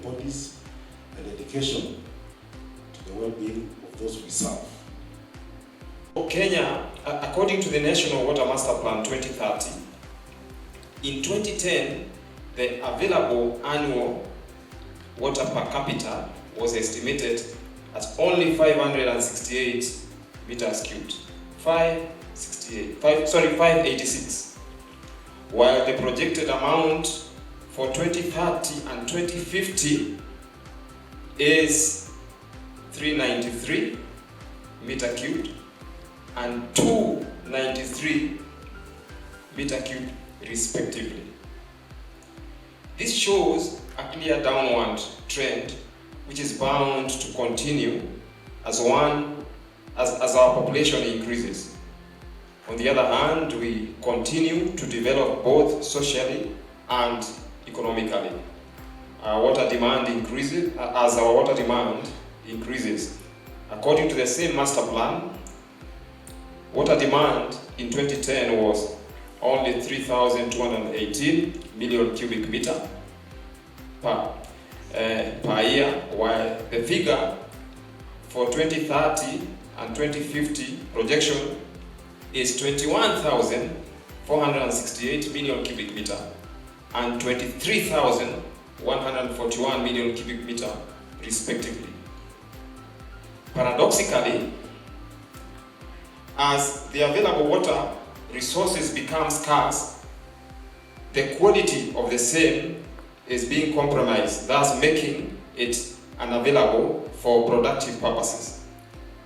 bodies and dedication to the well-being of those we serve. Kenya, according to the National Water Master Plan 2030, in 2010, the available annual water per capita was estimated at only 568 meters cubed. 586. While the projected amount for 2030 and 2050 is 393 meter cubed and 293 meter cubed respectively. This shows a clear downward trend which is bound to continue as our population increases. On the other hand, we continue to develop both socially and economically. Our water demand increases. As our water demand increases, according to the same master plan, water demand in 2010 was only 3,218 million cubic meter per year, while the figure for 2030 and 2050 projection is 21,468 million cubic meter and 23,141 million cubic meter respectively. Paradoxically, as the available water resources become scarce, the quality of the same is being compromised, thus making it unavailable for productive purposes,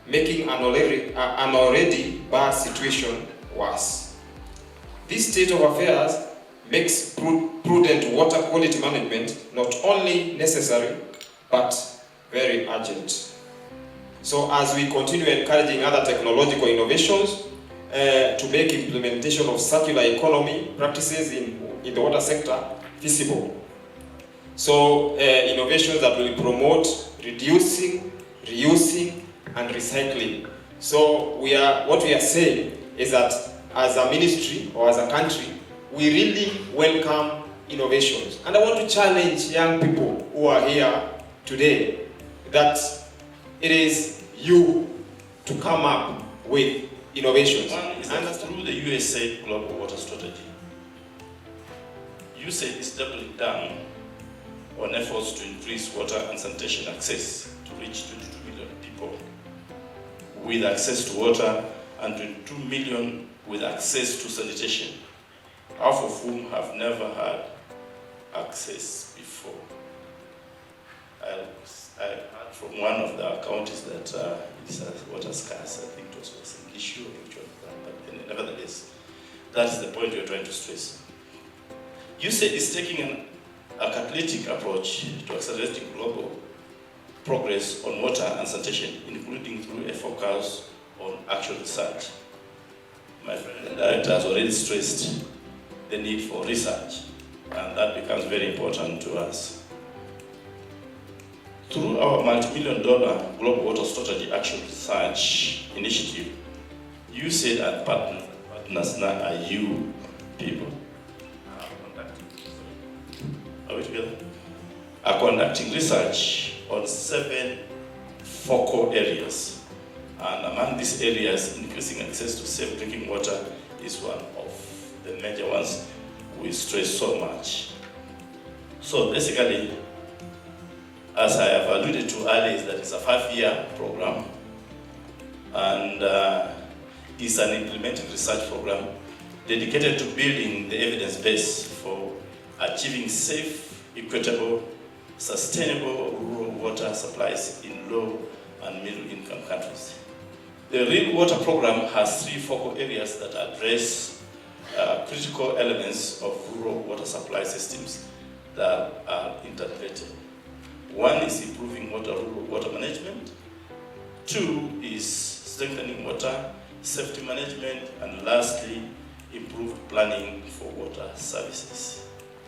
making an already bad situation worse. This state of affairs makes prudent water quality management not only necessary, but very urgent. So as we continue encouraging other technological innovations to make implementation of circular economy practices in the water sector feasible. So innovations that will promote reducing, reusing, and recycling. So what we are saying is that as a ministry or as a country, we really welcome innovations. And I want to challenge young people who are here today that it is you to come up with innovations. One is that through the USAID Global Water Strategy, USAID is doubling down on efforts to increase water and sanitation access to reach 22 million people with access to water and 22 million with access to sanitation, half of whom have never had access before. I heard from one of the counties that it's water scarce. I think it was an issue of which one, but nevertheless, that's the point we're trying to stress. USAID is taking a catalytic approach to accelerating global progress on water and sanitation, including through a focus on actual research. My friend the director has already stressed the need for research, and that becomes very important to us. Through our multi-million-dollar Global Water Strategy Action Research Initiative, USAID and partners now are you people, are conducting research on 7 focal areas. And among these areas, increasing access to safe drinking water is one of the major ones we stress so much. So basically, as I have alluded to earlier, is that it's a 5-year program, and it's an implementing research program dedicated to building the evidence base for achieving safe, equitable, sustainable rural water supplies in low and middle income countries. The Real Water program has 3 focal areas that address critical elements of rural water supply systems that are interrelated. 1 is improving rural water management. 2 is strengthening water safety management. And lastly, improved planning for water services.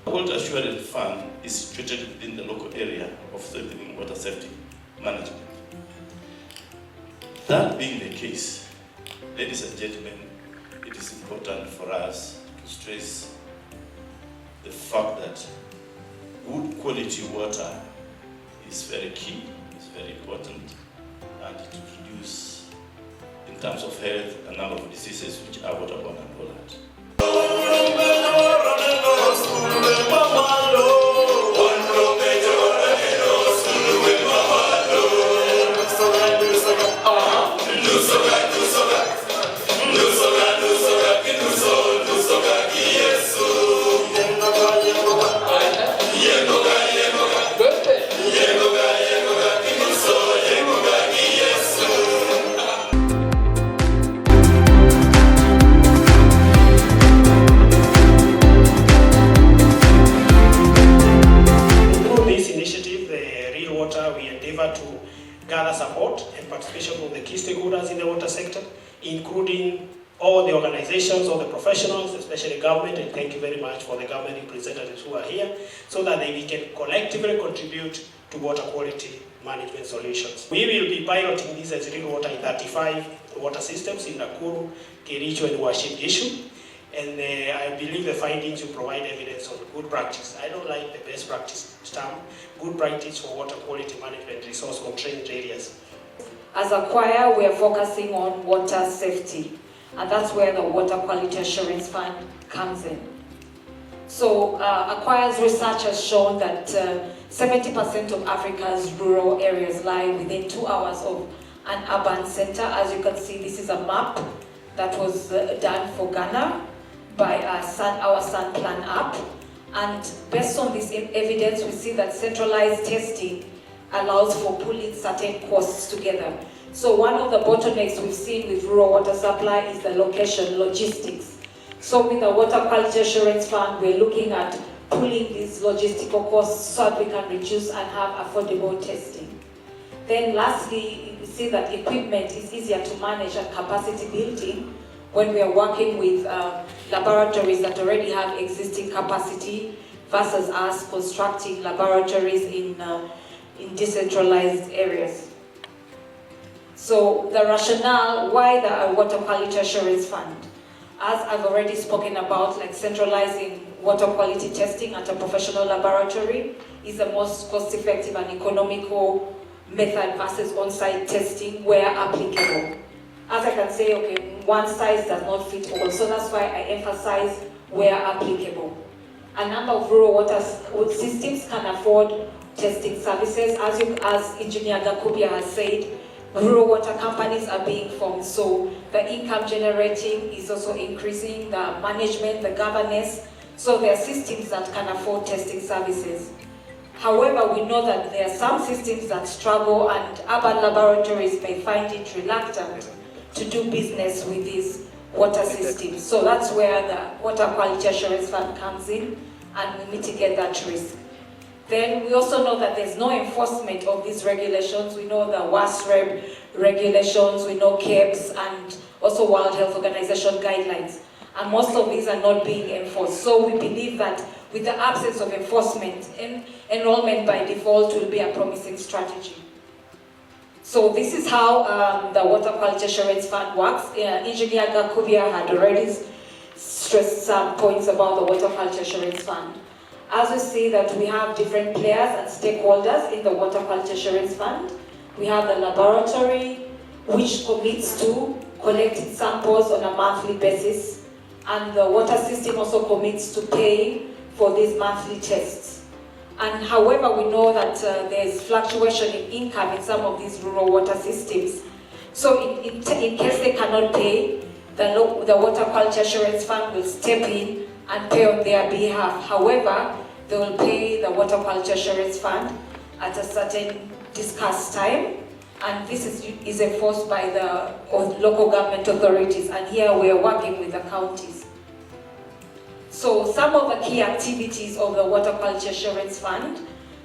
The Water Assurance Fund is situated within the local area of strengthening water safety management. That being the case, ladies and gentlemen, it is important for us to stress the fact that good quality water is very key, it's very important, and to reduce, in terms of health, a number of diseases which are waterborne and all that. To gather support and participation from the key stakeholders in the water sector, including all the organizations, all the professionals, especially government, and thank you very much for the government representatives who are here, so that we can collectively contribute to water quality management solutions. We will be piloting this as Real Water in 35 water systems in Nakuru, Kericho, and Uasin Gishu. And I believe the findings will provide evidence on good practice. I don't like the best practice term. Good practice for water quality management resource-constrained areas. As a choir, we are focusing on water safety, and that's where the Water Quality Assurance Fund comes in. So Acquire's research has shown that 70% of Africa's rural areas lie within 2 hours of an urban center. As you can see, this is a map that was done for Ghana by our Sun Plan app. And based on this evidence, we see that centralized testing allows for pulling certain costs together. So one of the bottlenecks we've seen with rural water supply is the location, logistics. So with the Water Quality Assurance Fund, we're looking at pulling these logistical costs so that we can reduce and have affordable testing. Then lastly, we see that equipment is easier to manage and capacity building when we are working with laboratories that already have existing capacity versus us constructing laboratories in decentralized areas. So the rationale why the Water Quality Assurance Fund, as I've already spoken about, like centralizing water quality testing at a professional laboratory is the most cost-effective and economical method versus on-site testing where applicable. As I can say, okay, one size does not fit all, so that's why I emphasize where applicable. A number of rural water systems can afford testing services. As Engineer Gakubia has said, rural water companies are being formed, so the income generating is also increasing, the management, the governance, so there are systems that can afford testing services. However, we know that there are some systems that struggle and urban laboratories may find it reluctant to do business with these water systems. So that's where the Water Quality Assurance Fund comes in and we mitigate that risk. Then we also know that there's no enforcement of these regulations. We know the WASREB regulations, we know KEBS, and also World Health Organization guidelines. And most of these are not being enforced. So we believe that with the absence of enforcement, enrollment by default will be a promising strategy. So this is how the Water Quality Assurance Fund works. Engineer Gakubia had already stressed some points about the Water Quality Assurance Fund. As we see that we have different players and stakeholders in the Water Quality Assurance Fund. We have the laboratory, which commits to collecting samples on a monthly basis, and the water system also commits to paying for these monthly tests. And however, we know that there's fluctuation in income in some of these rural water systems. So in case they cannot pay, the Water Quality Assurance Fund will step in and pay on their behalf. However, they will pay the Water Quality Assurance Fund at a certain discussed time, and this is enforced by the local government authorities, and here we are working with the counties. So some of the key activities of the Water Quality Assurance Fund,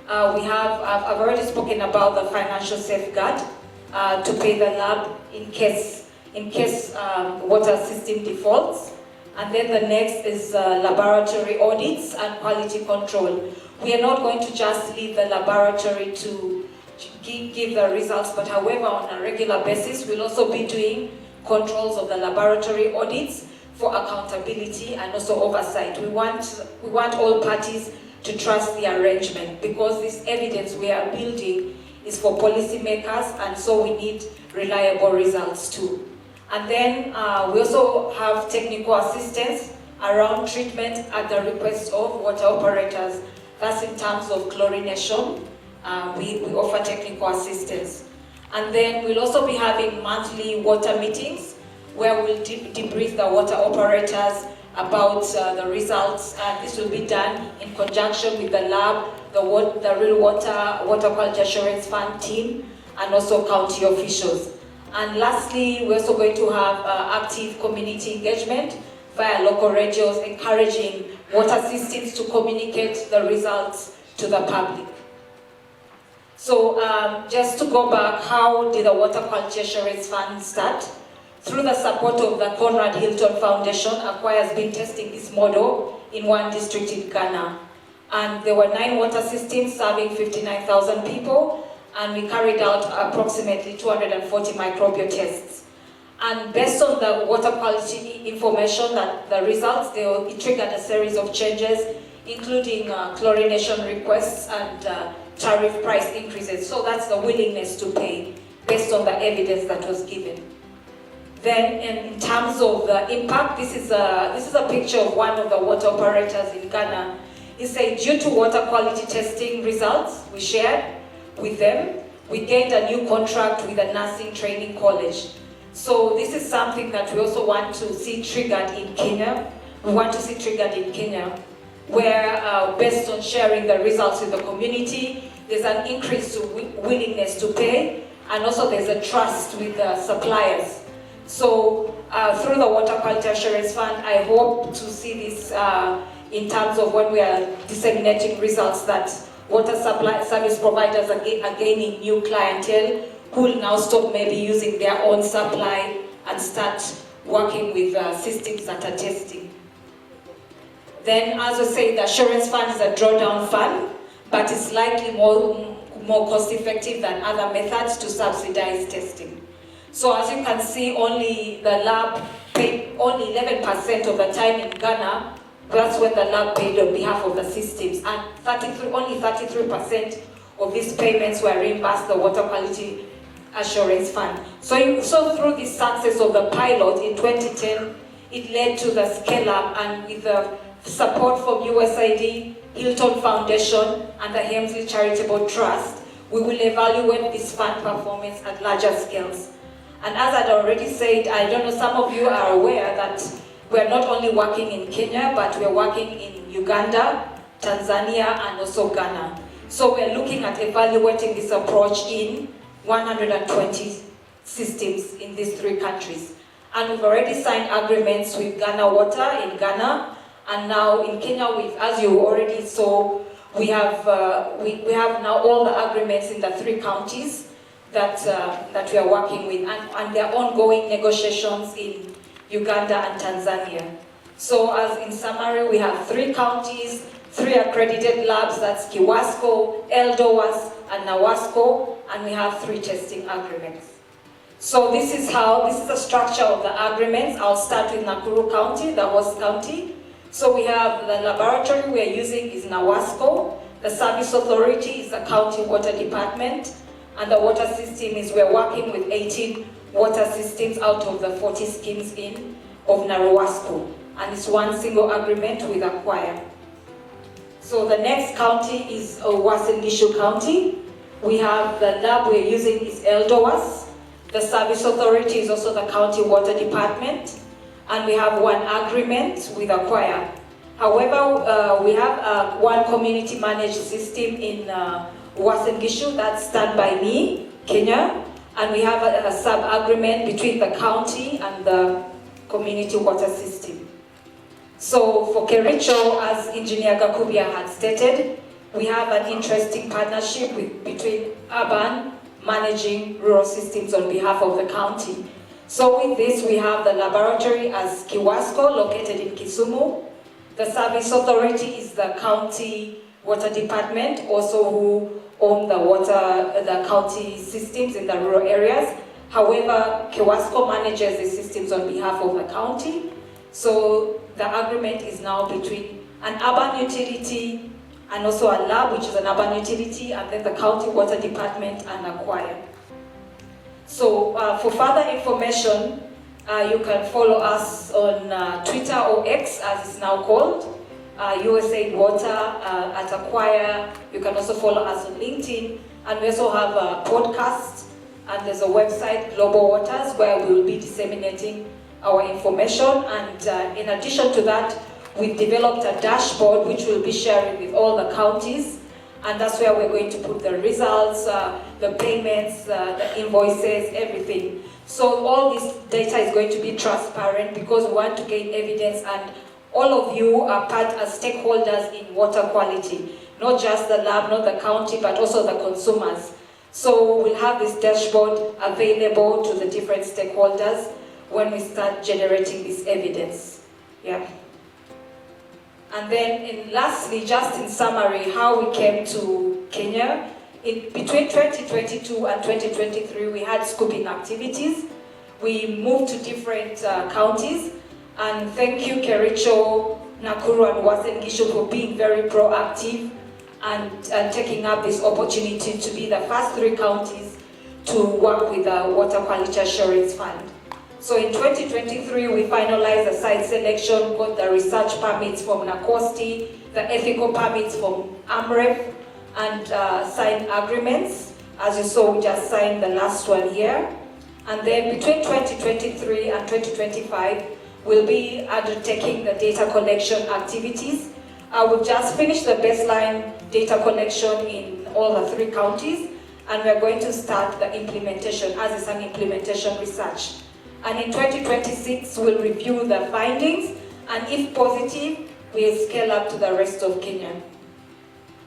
I've already spoken about the financial safeguard to pay the lab in case water system defaults. And then the next is laboratory audits and quality control. We are not going to just leave the laboratory to give the results, but however, on a regular basis, we'll also be doing controls of the laboratory audits for accountability and also oversight. We want all parties to trust the arrangement, because this evidence we are building is for policymakers, and so we need reliable results too. And then we also have technical assistance around treatment at the request of water operators. That's in terms of chlorination. We offer technical assistance. And then we'll also be having monthly water meetings where we'll debrief the water operators about the results. And this will be done in conjunction with the lab, the Real Water Quality Assurance Fund team, and also county officials. And lastly, we're also going to have active community engagement via local radios, encouraging water systems to communicate the results to the public. So just to go back, how did the Water Quality Assurance Fund start? Through the support of the Conrad Hilton Foundation, Acquire has been testing this model in one district in Ghana. And there were 9 water systems serving 59,000 people, and we carried out approximately 240 microbial tests. And based on the water quality information, that the results, it triggered a series of changes, including chlorination requests and tariff price increases. So that's the willingness to pay based on the evidence that was given. Then in terms of the impact, this is a picture of one of the water operators in Ghana. He said, due to water quality testing results we shared with them, we gained a new contract with a nursing training college. So this is something that we also want to see triggered in Kenya. We want to see triggered in Kenya, where based on sharing the results with the community, there's an increase to willingness to pay, and also there's a trust with the suppliers. So through the Water Quality Assurance Fund, I hope to see this in terms of when we are disseminating results, that water supply service providers are gaining new clientele who will now stop maybe using their own supply and start working with systems that are testing. Then, as I say, the assurance fund is a drawdown fund, but it's slightly more cost effective than other methods to subsidize testing. So as you can see, only the lab paid only 11% of the time in Ghana. That's when the lab paid on behalf of the systems, and only 33% of these payments were reimbursed the Water Quality Assurance Fund. So through the success of the pilot in 2010, it led to the scale-up, and with the support from USAID, Hilton Foundation, and the Hemsley Charitable Trust, we will evaluate this fund performance at larger scales. And as I'd already said, I don't know, some of you are aware that we're not only working in Kenya, but we're working in Uganda, Tanzania, and also Ghana. So we're looking at evaluating this approach in 120 systems in these 3 countries. And we've already signed agreements with Ghana Water in Ghana, and now in Kenya, as you already saw, we have now all the agreements in the 3 counties that we are working with, and there are ongoing negotiations in Uganda and Tanzania. So as in summary, we have 3 counties, 3 accredited labs, that's Kiwasco, Eldowas, and Nawasco, and we have 3 testing agreements. So this is the structure of the agreements. I'll start with Nakuru County, the host county. So we have the laboratory we are using is Nawasco, the service authority is the county water department, and the water system is we're working with 18 water systems out of the 40 schemes of Nawasco, and it's one single agreement with Acquire. So the next county is Uasin Gishu County. We have the lab we're using is Eldowas. The service authority is also the county water department, and we have one agreement with Acquire. However, we have one community managed system in Uasin Gishu that's done by me, Kenya, and we have a sub-agreement between the county and the community water system. So for Kericho, as Engineer Gakubia had stated, we have an interesting partnership between Urban managing rural systems on behalf of the county. So with this, we have the laboratory as Kiwasco, located in Kisumu. The service authority is the county water department, also who own the county systems in the rural areas. However, Kiwasco manages the systems on behalf of the county. So the agreement is now between an urban utility and also a lab, which is an urban utility, and then the county water department and Acquire. So for further information, you can follow us on Twitter or X, as it's now called, USAID Water at Acquire. You can also follow us on LinkedIn, and we also have a podcast, and there's a website, Global Waters, where we will be disseminating our information. And in addition to that, we've developed a dashboard which we'll be sharing with all the counties, and that's where we're going to put the results, the payments, the invoices, everything. So all this data is going to be transparent because we want to gain evidence, and all of you are part as stakeholders in water quality, not just the lab, not the county, but also the consumers. So we'll have this dashboard available to the different stakeholders when we start generating this evidence. Yeah. And then lastly, just in summary, how we came to Kenya. Between 2022 and 2023, we had scooping activities. We moved to different counties. And thank you, Kericho, Nakuru, and Uasin Gishu for being very proactive and taking up this opportunity to be the first 3 counties to work with the Water Quality Assurance Fund. So in 2023, we finalized the site selection, got the research permits from NACOSTI, the ethical permits from AMREF, and signed agreements. As you saw, we just signed the last one here. And then between 2023 and 2025, we'll be undertaking the data collection activities. We've just finished the baseline data collection in all the 3 counties, and we're going to start the implementation, as it's an implementation research. And in 2026, we'll review the findings, and if positive, we'll scale up to the rest of Kenya.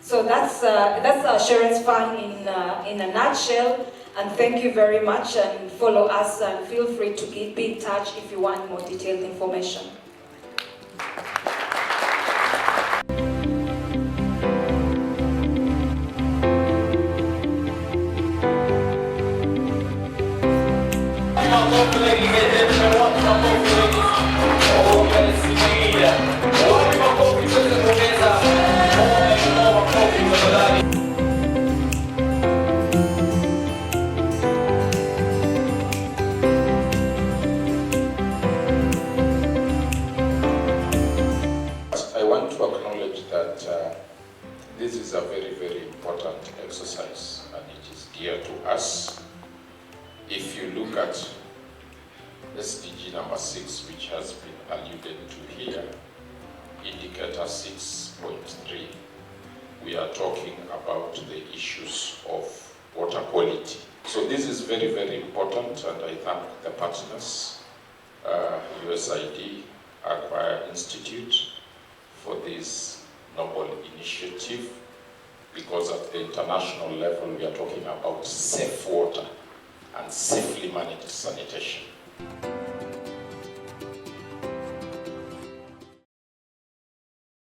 So that's the Assurance Fund in a nutshell. And thank you very much, and follow us, and feel free to be in touch if you want more detailed information. I want to acknowledge that this is a very, very important exercise, and it is dear to us. If you look at SDG number 6, which has been alluded to here, indicator 6.3, we are talking about the issues of water quality. So this is very, very important, and I thank the partners, USAID, Acquire Institute, for this noble initiative, because at the international level we are talking about safe water and safely managed sanitation.